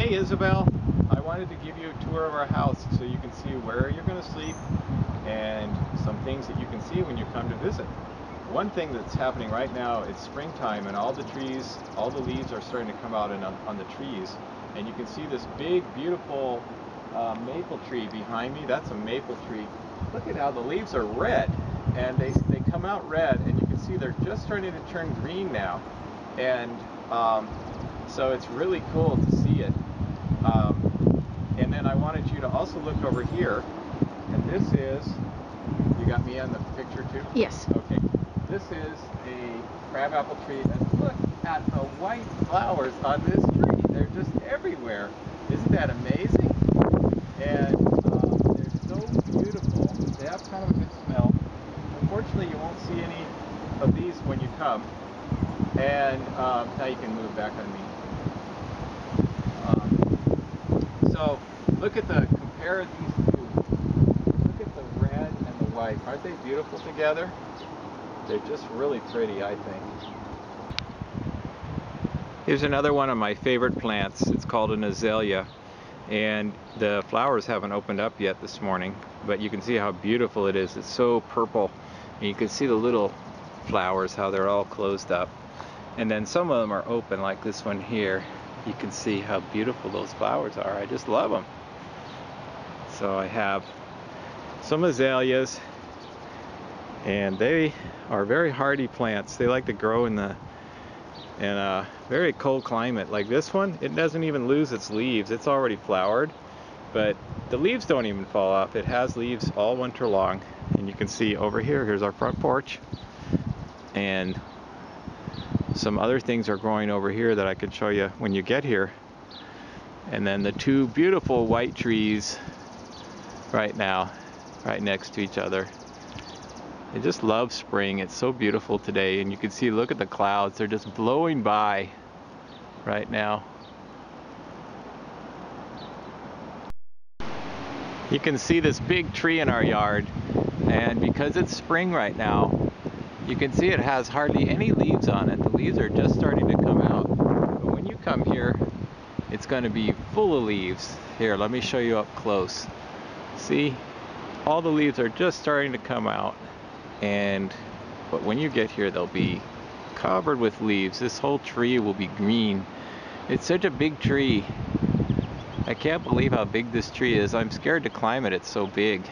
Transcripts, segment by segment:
Hey Isabelle, I wanted to give you a tour of our house so you can see where you're going to sleep and some things that you can see when you come to visit. One thing that's happening right now, it's springtime and all the trees, all the leaves are starting to come out on the trees, and you can see this big beautiful maple tree behind me. That's a maple tree. Look at how the leaves are red, and they come out red, and you can see they're just starting to turn green now, and so it's really cool to see it. And then I wanted you to also look over here, and this is, you got me on the picture too? Yes. Okay. This is a crabapple tree, and look at the white flowers on this tree. They're just everywhere. Isn't that amazing? And they're so beautiful. They have kind of a good smell. Unfortunately, you won't see any of these when you come. And now you can move back on me. So look at compare these two. Look at the red and the white. Aren't they beautiful together? They're just really pretty, I think. Here's another one of my favorite plants. It's called an azalea. And the flowers haven't opened up yet this morning, but you can see how beautiful it is. It's so purple. And you can see the little flowers, how they're all closed up. And then some of them are open, like this one here. You can see how beautiful those flowers are. I just love them. So I have some azaleas, and they are very hardy plants. They like to grow in a very cold climate. Like this one, it doesn't even lose its leaves. It's already flowered, but the leaves don't even fall off. It has leaves all winter long. And you can see over here, here's our front porch, and some other things are growing over here that I can show you when you get here. And then the two beautiful white trees right now, right next to each other. I just love spring. It's so beautiful today, and you can see, look at the clouds. They're just blowing by right now. You can see this big tree in our yard, and because it's spring right now, you can see it has hardly any leaves on it. The leaves are just starting to come out. But when you come here, it's going to be full of leaves. Here, let me show you up close. See? All the leaves are just starting to come out. But when you get here, they'll be covered with leaves. This whole tree will be green. It's such a big tree. I can't believe how big this tree is. I'm scared to climb it. It's so big.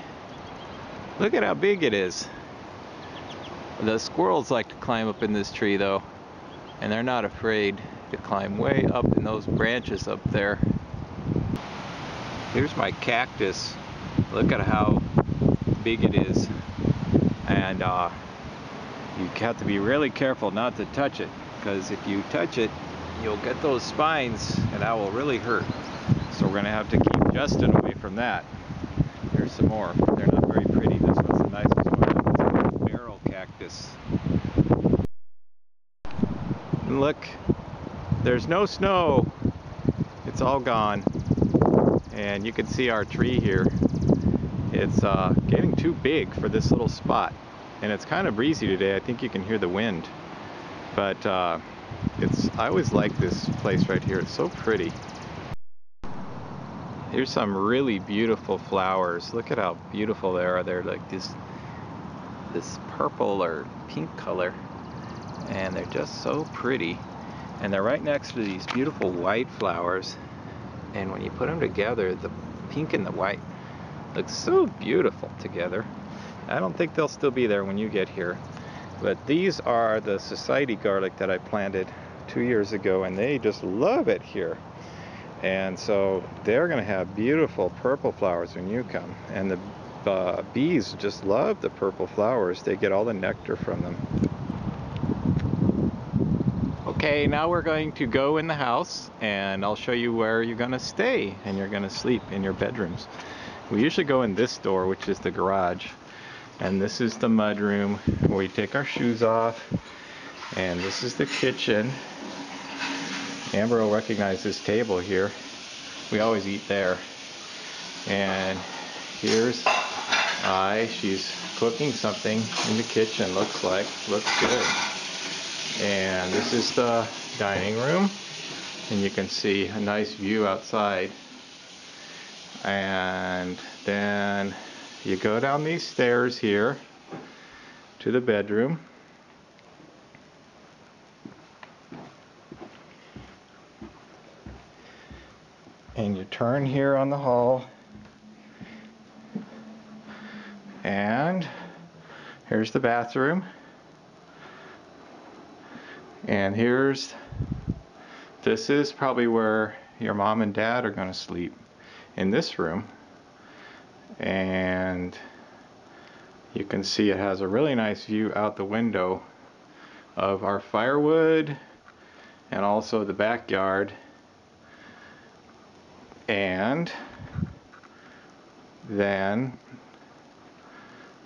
Look at how big it is. The squirrels like to climb up in this tree though, and they're not afraid to climb way up in those branches up there. Here's my cactus. Look at how big it is. And you have to be really careful not to touch it, because if you touch it, you'll get those spines, and that will really hurt. So we're going to have to keep Justin away from that. Here's some more. They're not very pretty. This one's the nicest one. It's a barrel cactus. And look, there's no snow. It's all gone. And you can see our tree here. It's getting too big for this little spot. And it's kind of breezy today. I think you can hear the wind. But I always like this place right here. It's so pretty. Here's some really beautiful flowers. Look at how beautiful they are. They're like this purple or pink color. And they're just so pretty. And they're right next to these beautiful white flowers. And when you put them together, the pink and the white look so beautiful together. I don't think they'll still be there when you get here. But these are the society garlic that I planted 2 years ago, and they just love it here. And so they're going to have beautiful purple flowers when you come. And the bees just love the purple flowers. They get all the nectar from them. Okay, now we're going to go in the house, and I'll show you where you're going to stay, and you're going to sleep in your bedrooms. We usually go in this door, which is the garage. And this is the mud room where we take our shoes off. And this is the kitchen. Amber will recognize this table here. We always eat there. And here's she's cooking something in the kitchen, looks good. And this is the dining room. and you can see a nice view outside. And then you go down these stairs here to the bedroom. And you turn here on the hall. And here's the bathroom. And this is probably where your mom and dad are going to sleep, in this room. And you can see it has a really nice view out the window of our firewood and also the backyard. And then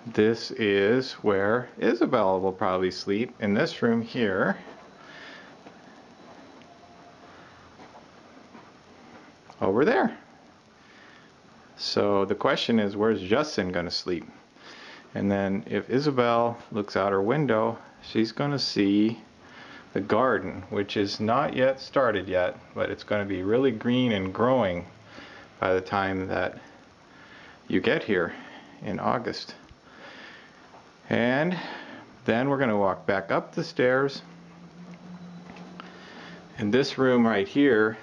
this is where Isabelle will probably sleep, in this room here. Over there. So the question is, where's Justin going to sleep? And then if Isabelle looks out her window, she's going to see the garden, which is not yet started yet, but it's going to be really green and growing by the time that you get here in August. And then we're going to walk back up the stairs. In this room right here,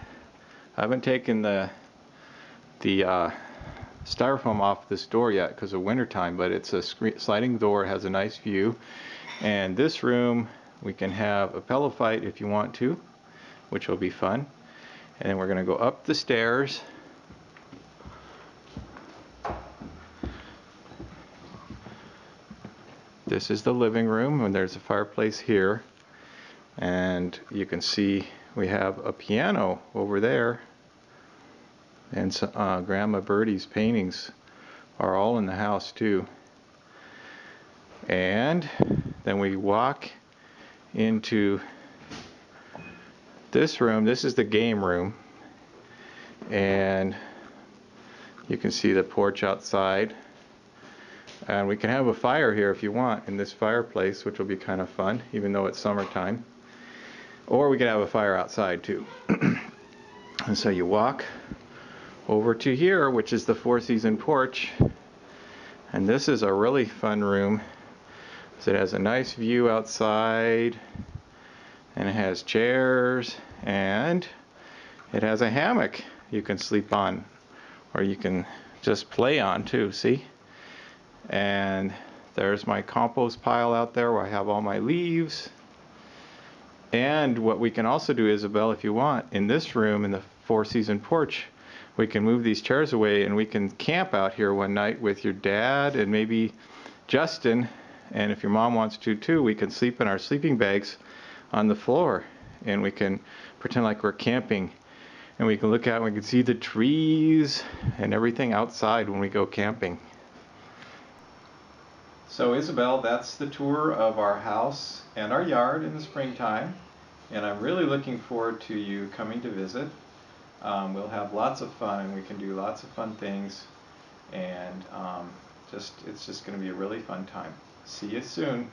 I haven't taken the styrofoam off this door yet because of winter time, but it's a sliding door, has a nice view. And this room, we can have a pillow fight if you want to, which will be fun. And then we're going to go up the stairs. This is the living room, and there's a fireplace here. And you can see we have a piano over there. And Grandma Birdie's paintings are all in the house too. And then we walk into this room. This is the game room. And you can see the porch outside. And we can have a fire here if you want in this fireplace, which will be kind of fun, even though it's summertime. Or we can have a fire outside too. And so you walk over to here, which is the four-season porch. And this is a really fun room. So it has a nice view outside, and it has chairs, and it has a hammock you can sleep on, or you can just play on too, see? And there's my compost pile out there where I have all my leaves. And what we can also do, Isabelle, if you want, in this room, in the four-season porch, we can move these chairs away and we can camp out here one night with your dad and maybe Justin. And if your mom wants to too, we can sleep in our sleeping bags on the floor. And we can pretend like we're camping. And we can look out and we can see the trees and everything outside when we go camping. So Isabelle, that's the tour of our house and our yard in the springtime. And I'm really looking forward to you coming to visit. We'll have lots of fun. We can do lots of fun things. And it's just going to be a really fun time. See you soon.